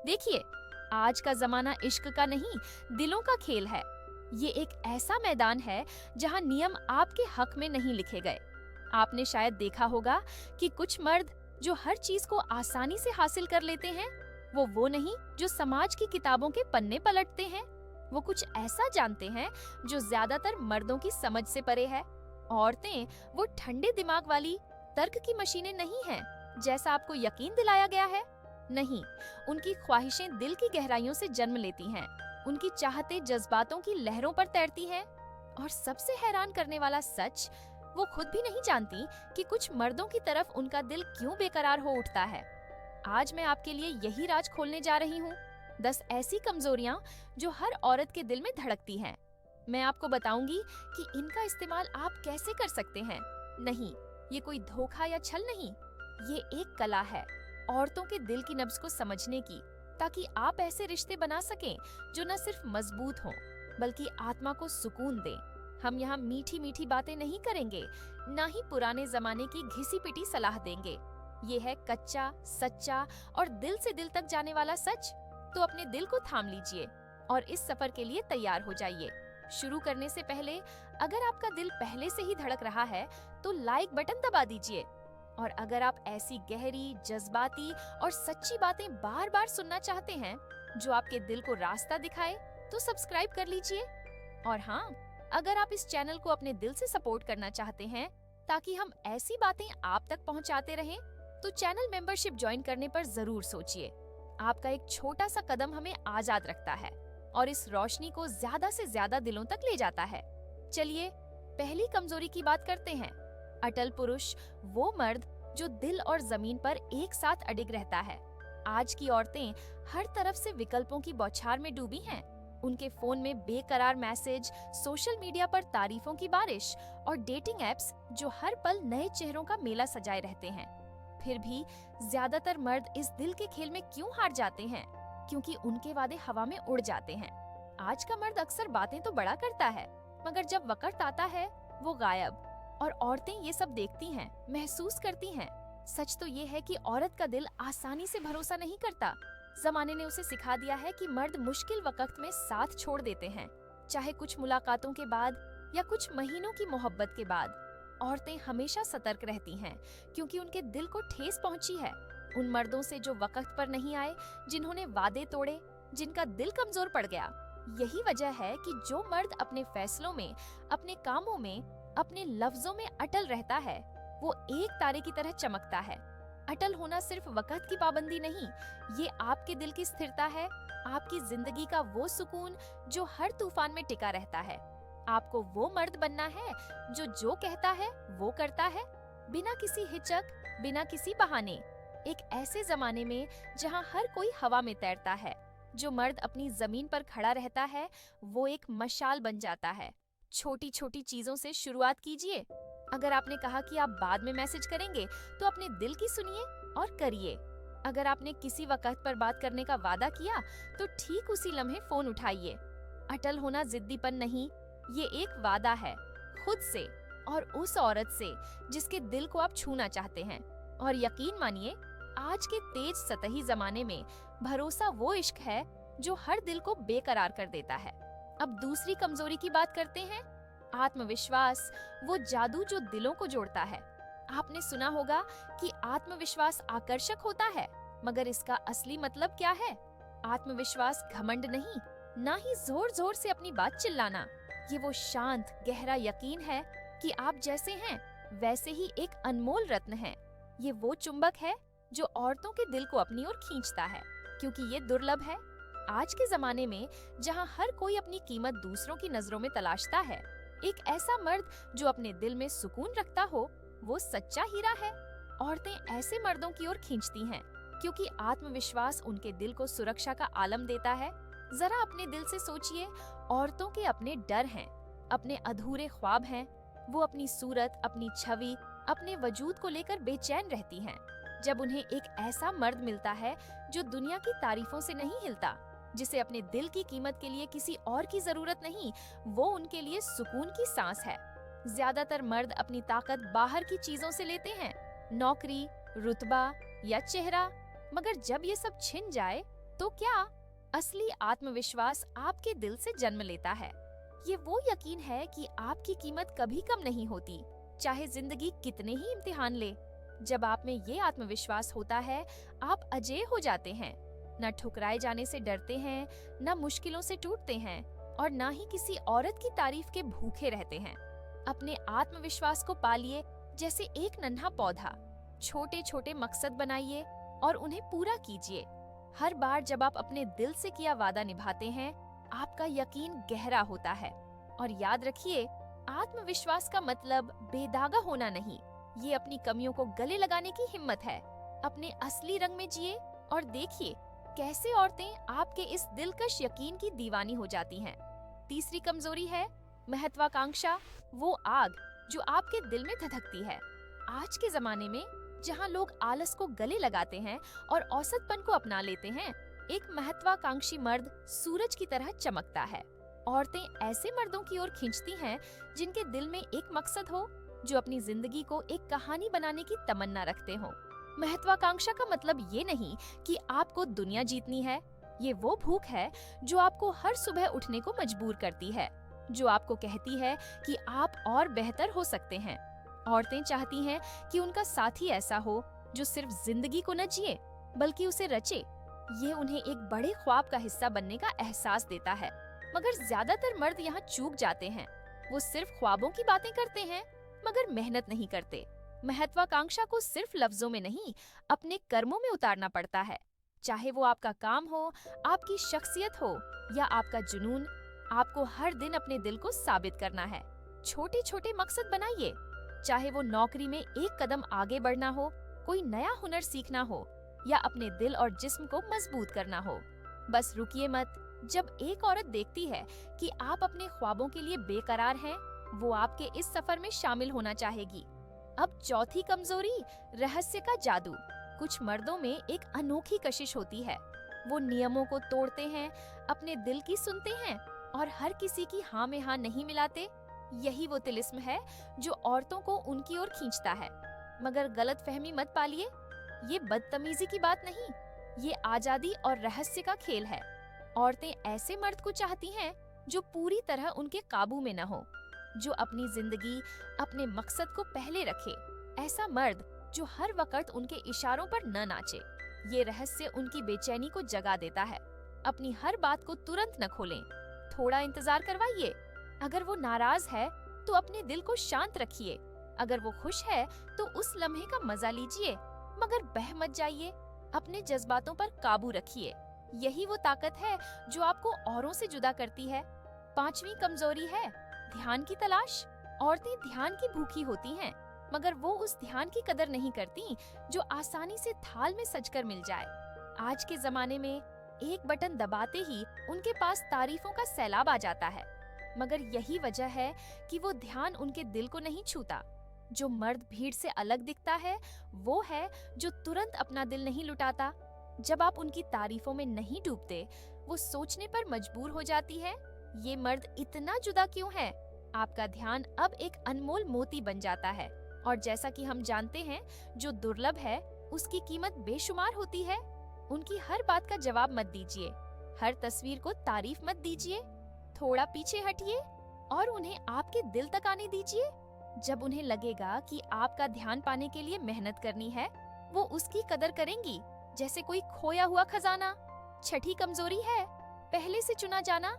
देखिए, आज का जमाना इश्क का नहीं, दिलों का खेल है। ये एक ऐसा मैदान है जहाँ नियम आपके हक में नहीं लिखे गए। आपने शायद देखा होगा कि कुछ मर्द जो हर चीज को आसानी से हासिल कर लेते हैं, वो नहीं जो समाज की किताबों के पन्ने पलटते हैं। वो कुछ ऐसा जानते हैं जो ज्यादातर मर्दों की समझ से परे है। औरतें वो ठंडे दिमाग वाली तर्क की मशीनें नहीं हैं, जैसा आपको यकीन दिलाया गया है। नहीं, उनकी ख्वाहिशें दिल की गहराइयों से जन्म लेती हैं। उनकी चाहतें जज्बातों की लहरों पर तैरती हैं। और सबसे हैरान करने वाला सच, वो खुद भी नहीं जानती कि कुछ मर्दों की तरफ उनका दिल क्यों बेकरार हो उठता है। आज मैं आपके लिए यही राज खोलने जा रही हूँ। 10 ऐसी कमजोरियां जो हर औरत के दिल में धड़कती हैं। मैं आपको बताऊंगी कि इनका इस्तेमाल आप कैसे कर सकते हैं। नहीं, ये कोई धोखा या छल नहीं, ये एक कला है औरतों के दिल की नब्ज को समझने की, ताकि आप ऐसे रिश्ते बना सकें जो न सिर्फ मजबूत हों बल्कि आत्मा को सुकून दें। हम यहाँ मीठी मीठी बातें नहीं करेंगे, ना ही पुराने जमाने की घिसी पिटी सलाह देंगे। ये है कच्चा, सच्चा और दिल से दिल तक जाने वाला सच। तो अपने दिल को थाम लीजिए और इस सफर के लिए तैयार हो जाइए। शुरू करने से पहले, अगर आपका दिल पहले से ही धड़क रहा है तो लाइक बटन दबा दीजिए। और अगर आप ऐसी गहरी, जज्बाती और सच्ची बातें बार बार सुनना चाहते हैं जो आपके दिल को रास्ता दिखाए, तो सब्सक्राइब कर लीजिए। और हाँ, अगर आप इस चैनल को अपने दिल से सपोर्ट करना चाहते हैं ताकि हम ऐसी बातें आप तक पहुंचाते रहें, तो चैनल मेंबरशिप ज्वाइन करने पर जरूर सोचिए। आपका एक छोटा सा कदम हमें आजाद रखता है और इस रोशनी को ज्यादा से ज्यादा दिलों तक ले जाता है। चलिए, पहली कमजोरी की बात करते हैं। अटल पुरुष, वो मर्द जो दिल और जमीन पर एक साथ अडिग रहता है। आज की औरतें हर तरफ से विकल्पों की बौछार में डूबी हैं। उनके फोन में बेकरार मैसेज, सोशल मीडिया पर तारीफों की बारिश और डेटिंग एप्स जो हर पल नए चेहरों का मेला सजाए रहते हैं। फिर भी ज्यादातर मर्द इस दिल के खेल में क्यों हार जाते हैं? क्योंकि उनके वादे हवा में उड़ जाते हैं। आज का मर्द अक्सर बातें तो बड़ा करता है, मगर जब वक्त आता है वो गायब। और औरतें ये सब देखती हैं, महसूस करती हैं। सच तो ये है कि औरत का दिल आसानी से भरोसा नहीं करता। जमाने ने उसे सिखा दिया है कि मर्द मुश्किल वक्त में साथ छोड़ देते हैं, चाहे कुछ मुलाकातों के बाद या कुछ महीनों की मोहब्बत के बाद। औरतें हमेशा सतर्क रहती हैं क्योंकि उनके दिल को ठेस पहुंची है उन मर्दों से जो वक्त पर नहीं आए, जिन्होंने वादे तोड़े, जिनका दिल कमजोर पड़ गया। यही वजह है कि जो मर्द अपने फैसलों में, अपने कामों में, अपने लफ्जों में अटल रहता है, वो एक तारे की तरह चमकता है। अटल होना सिर्फ वक्त की पाबंदी नहीं, ये आपके दिल की स्थिरता है, आपकी जिंदगी का वो सुकून जो हर तूफान में टिका रहता है। आपको वो मर्द बनना है जो कहता है वो करता है, बिना किसी हिचक, बिना किसी बहाने। एक ऐसे जमाने में जहाँ हर कोई हवा में तैरता है, जो मर्द अपनी जमीन पर खड़ा रहता है, वो एक मशाल बन जाता है। छोटी छोटी चीजों से शुरुआत कीजिए। अगर आपने कहा कि आप बाद में मैसेज करेंगे, तो अपने दिल की सुनिए और करिए। अगर आपने किसी वक्त पर बात करने का वादा किया, तो ठीक उसी लम्हे फोन उठाइए। अटल होना जिद्दीपन नहीं, ये एक वादा है, खुद से और उस औरत से जिसके दिल को आप छूना चाहते हैं। और यकीन मानिए, आज के तेज सतही जमाने में भरोसा वो इश्क है जो हर दिल को बेकरार कर देता है। अब दूसरी कमजोरी की बात करते हैं। आत्मविश्वास, वो जादू जो दिलों को जोड़ता है। आपने सुना होगा कि आत्मविश्वास आकर्षक होता है, मगर इसका असली मतलब क्या है? आत्मविश्वास घमंड नहीं, ना ही जोर जोर से अपनी बात चिल्लाना। ये वो शांत, गहरा यकीन है कि आप जैसे हैं वैसे ही एक अनमोल रत्न है। ये वो चुंबक है जो औरतों के दिल को अपनी ओर खींचता है, क्योंकि ये दुर्लभ है। आज के जमाने में जहाँ हर कोई अपनी कीमत दूसरों की नजरों में तलाशता है, एक ऐसा मर्द जो अपने दिल में सुकून रखता हो, वो सच्चा हीरा है। औरतें ऐसे मर्दों की ओर खींचती हैं क्योंकि आत्मविश्वास उनके दिल को सुरक्षा का आलम देता है। जरा अपने दिल से सोचिए, औरतों के अपने डर हैं, अपने अधूरे ख्वाब हैं। वो अपनी सूरत, अपनी छवि, अपने वजूद को लेकर बेचैन रहती हैं। जब उन्हें एक ऐसा मर्द मिलता है जो दुनिया की तारीफों से नहीं हिलता, जिसे अपने दिल की कीमत के लिए किसी और की जरूरत नहीं, वो उनके लिए सुकून की सांस है। ज्यादातर मर्द अपनी ताकत बाहर की चीजों से लेते हैं, नौकरी, रुतबा या चेहरा, मगर जब ये सब छिन जाए तो क्या असली आत्मविश्वास आपके दिल से जन्म लेता है? ये वो यकीन है कि आपकी कीमत कभी कम नहीं होती, चाहे जिंदगी कितने ही इम्तिहान ले। जब आप में ये आत्मविश्वास होता है, आप अजेय हो जाते हैं। न ठुकराए जाने से डरते हैं, न मुश्किलों से टूटते हैं, और न ही किसी औरत की तारीफ के भूखे रहते हैं। अपने आत्मविश्वास को पालिए जैसे एक नन्हा पौधा। छोटे छोटे मकसद बनाइए और उन्हें पूरा कीजिए। हर बार जब आप अपने दिल से किया वादा निभाते हैं, आपका यकीन गहरा होता है। और याद रखिए, आत्मविश्वास का मतलब बेदागा होना नहीं, ये अपनी कमियों को गले लगाने की हिम्मत है। अपने असली रंग में जिए और देखिए कैसे औरतें आपके इस दिलकश यकीन की दीवानी हो जाती हैं। तीसरी कमजोरी है महत्वाकांक्षा, वो आग जो आपके दिल में धधकती है। आज के जमाने में जहां लोग आलस को गले लगाते हैं और औसतपन को अपना लेते हैं, एक महत्वाकांक्षी मर्द सूरज की तरह चमकता है। औरतें ऐसे मर्दों की ओर खींचती हैं जिनके दिल में एक मकसद हो, जो अपनी जिंदगी को एक कहानी बनाने की तमन्ना रखते हो। महत्वाकांक्षा का मतलब ये नहीं कि आपको दुनिया जीतनी है। ये वो भूख है जो आपको हर सुबह उठने को मजबूर करती है, जो आपको कहती है कि आप और बेहतर हो सकते हैं। औरतें चाहती हैं कि उनका साथी ऐसा हो जो सिर्फ जिंदगी को न जिए बल्कि उसे रचे। ये उन्हें एक बड़े ख्वाब का हिस्सा बनने का एहसास देता है। मगर ज्यादातर मर्द यहाँ चूक जाते हैं। वो सिर्फ ख्वाबों की बातें करते हैं मगर मेहनत नहीं करते। महत्वाकांक्षा को सिर्फ लफ्जों में नहीं, अपने कर्मों में उतारना पड़ता है। चाहे वो आपका काम हो, आपकी शख्सियत हो या आपका जुनून, आपको हर दिन अपने दिल को साबित करना है। छोटे छोटे मकसद बनाइए, चाहे वो नौकरी में एक कदम आगे बढ़ना हो, कोई नया हुनर सीखना हो या अपने दिल और जिस्म को मजबूत करना हो। बस रुकिए मत। जब एक औरत देखती है कि आप अपने ख्वाबों के लिए बेकरार हैं, वो आपके इस सफर में शामिल होना चाहेगी। अब चौथी कमजोरी, रहस्य का जादू। कुछ मर्दों में एक अनोखी कशिश होती है। वो नियमों को तोड़ते हैं, अपने दिल की सुनते हैं और हर किसी की हाँ में हाँ नहीं मिलाते। यही वो तिलिस्म है जो औरतों को उनकी ओर खींचता है। मगर गलतफहमी मत पालिए, ये बदतमीजी की बात नहीं, ये आजादी और रहस्य का खेल है। औरतें ऐसे मर्द को चाहती हैं जो पूरी तरह उनके काबू में न हो, जो अपनी जिंदगी, अपने मकसद को पहले रखे। ऐसा मर्द जो हर वक्त उनके इशारों पर न नाचे। ये रहस्य उनकी बेचैनी को जगा देता है। अपनी हर बात को तुरंत न खोलें, थोड़ा इंतजार करवाइए। अगर वो नाराज है तो अपने दिल को शांत रखिए। अगर वो खुश है तो उस लम्हे का मजा लीजिए, मगर बह मत जाइए। अपने जज्बातों पर काबू रखिए। यही वो ताकत है जो आपको औरों से जुदा करती है। पांचवी कमजोरी है ध्यान की तलाश। औरतें ध्यान की भूखी होती हैं, मगर वो उस ध्यान की कदर नहीं करती जो आसानी से थाल में सजकर मिल जाए। आज के जमाने में एक बटन दबाते ही उनके पास तारीफों का सैलाब आ जाता है, मगर यही वजह है कि वो ध्यान उनके दिल को नहीं छूता। जो मर्द भीड़ से अलग दिखता है, वो है जो तुरंत अपना दिल नहीं लुटाता। जब आप उनकी तारीफों में नहीं डूबते, वो सोचने पर मजबूर हो जाती है, ये मर्द इतना जुदा क्यों है? आपका ध्यान अब एक अनमोल मोती बन जाता है। और जैसा कि हम जानते हैं, जो दुर्लभ है उसकी कीमत बेशुमार होती है। उनकी हर बात का जवाब मत दीजिए, हर तस्वीर को तारीफ मत दीजिए। थोड़ा पीछे हटिए और उन्हें आपके दिल तक आने दीजिए। जब उन्हें लगेगा कि आपका ध्यान पाने के लिए मेहनत करनी है, वो उसकी कदर करेंगी जैसे कोई खोया हुआ खजाना। छठी कमजोरी है पहले से चुना जाना।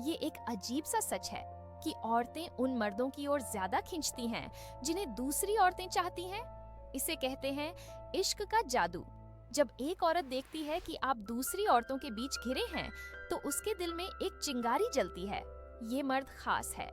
ये एक अजीब सा सच है कि औरतें उन मर्दों की ओर ज्यादा खींचती हैं जिन्हें दूसरी औरतें चाहती हैं। इसे कहते हैं इश्क का जादू। जब एक औरत देखती है कि आप दूसरी औरतों के बीच घिरे हैं, तो उसके दिल में एक चिंगारी जलती है। ये मर्द खास है।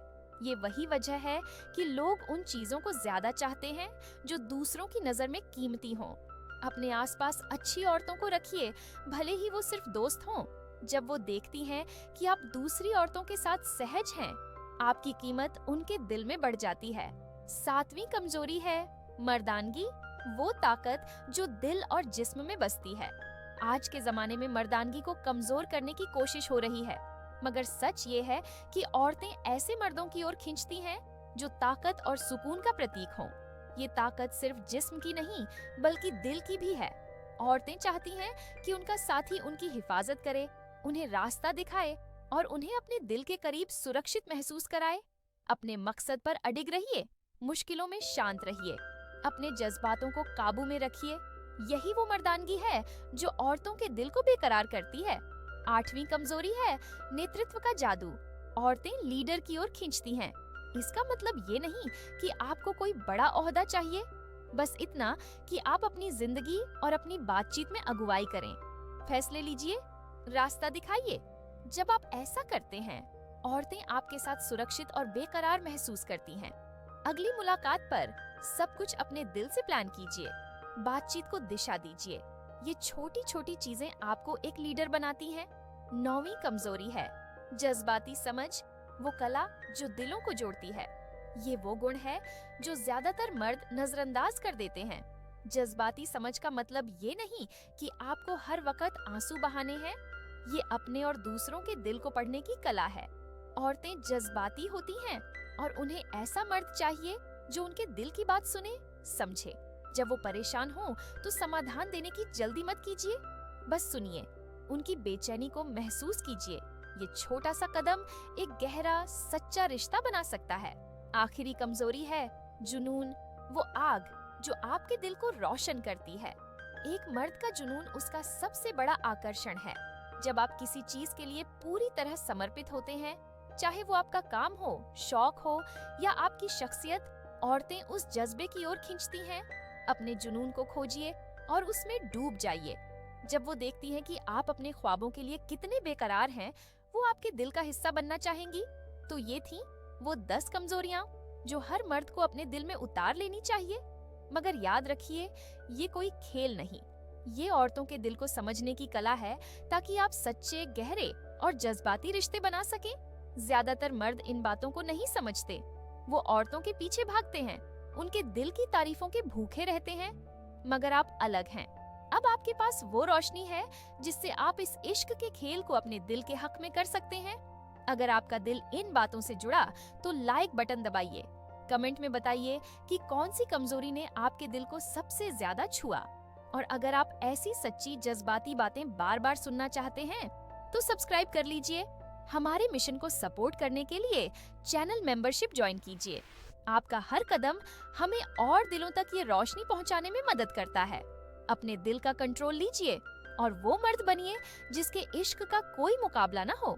ये वही वजह है कि लोग उन चीजों को ज्यादा चाहते हैं जो दूसरों की नजर में कीमती हों। अपने आसपास अच्छी औरतों को रखिए, भले ही वो सिर्फ दोस्त हों। जब वो देखती हैं कि आप दूसरी औरतों के साथ सहज हैं, आपकी कीमत उनके दिल में बढ़ जाती है। सातवीं कमजोरी है मर्दानगी, वो ताकत जो दिल और जिस्म में बसती है। आज के जमाने में मर्दानगी को कमजोर करने की कोशिश हो रही है, मगर सच ये है कि औरतें ऐसे मर्दों की ओर खींचती हैं जो ताकत और सुकून का प्रतीक हों। ये ताकत सिर्फ जिस्म की नहीं बल्कि दिल की भी है। औरतें चाहती हैं कि उनका साथी उनकी हिफाजत करे, उन्हें रास्ता दिखाए और उन्हें अपने दिल के करीब सुरक्षित महसूस कराए। अपने मकसद पर अडिग रहिए, मुश्किलों में शांत रहिए, अपने जज्बातों को काबू में रखिए। यही वो मर्दानगी है जो औरतों के दिल को बेकरार करती है। 8वीं कमजोरी है नेतृत्व का जादू। औरतें लीडर की ओर खींचती हैं। इसका मतलब ये नहीं कि आपको कोई बड़ा ओहदा चाहिए, बस इतना कि आप अपनी जिंदगी और अपनी बातचीत में अगुवाई करें। फैसले लीजिए, रास्ता दिखाइए। जब आप ऐसा करते हैं, औरतें आपके साथ सुरक्षित और बेकरार महसूस करती हैं। अगली मुलाकात पर सब कुछ अपने दिल से प्लान कीजिए, बातचीत को दिशा दीजिए। ये छोटी छोटी चीजें आपको एक लीडर बनाती हैं। 9वीं कमजोरी है जज्बाती समझ, वो कला जो दिलों को जोड़ती है। ये वो गुण है जो ज्यादातर मर्द नजरअंदाज कर देते हैं। जज्बाती समझ का मतलब ये नहीं कि आपको हर वक्त आंसू बहाने हैं। ये अपने और दूसरों के दिल को पढ़ने की कला है। औरतें जज्बाती होती हैं और उन्हें ऐसा मर्द चाहिए जो उनके दिल की बात सुने, समझे। जब वो परेशान हो तो समाधान देने की जल्दी मत कीजिए, बस सुनिए, उनकी बेचैनी को महसूस कीजिए। ये छोटा सा कदम एक गहरा सच्चा रिश्ता बना सकता है। आखिरी कमजोरी है जुनून, वो आग जो आपके दिल को रोशन करती है। एक मर्द का जुनून उसका सबसे बड़ा आकर्षण है। जब आप किसी चीज के लिए पूरी तरह समर्पित होते हैं, चाहे वो आपका काम हो, शौक हो या आपकी शख्सियत, औरतें उस जज्बे की ओर खींचती हैं। अपने जुनून को खोजिए और उसमें डूब जाइए। जब वो देखती हैं कि आप अपने ख्वाबों के लिए कितने बेकरार हैं, वो आपके दिल का हिस्सा बनना चाहेंगी। तो ये थी वो 10 कमजोरियां जो हर मर्द को अपने दिल में उतार लेनी चाहिए। मगर याद रखिए, ये कोई खेल नहीं, ये औरतों के दिल को समझने की कला है, ताकि आप सच्चे, गहरे और जज्बाती रिश्ते बना सकें। ज्यादातर मर्द इन बातों को नहीं समझते। वो औरतों के पीछे भागते हैं, उनके दिल की तारीफों के भूखे रहते हैं। मगर आप अलग हैं। अब आपके पास वो रोशनी है जिससे आप इस इश्क के खेल को अपने दिल के हक में कर सकते हैं। अगर आपका दिल इन बातों से जुड़ा तो लाइक बटन दबाइए। कमेंट में बताइए कि कौन सी कमजोरी ने आपके दिल को सबसे ज्यादा छुआ। और अगर आप ऐसी सच्ची जज्बाती बातें बार बार सुनना चाहते हैं तो सब्सक्राइब कर लीजिए। हमारे मिशन को सपोर्ट करने के लिए चैनल मेंबरशिप ज्वाइन कीजिए। आपका हर कदम हमें और दिलों तक ये रोशनी पहुंचाने में मदद करता है। अपने दिल का कंट्रोल लीजिए और वो मर्द बनिए जिसके इश्क का कोई मुकाबला न हो।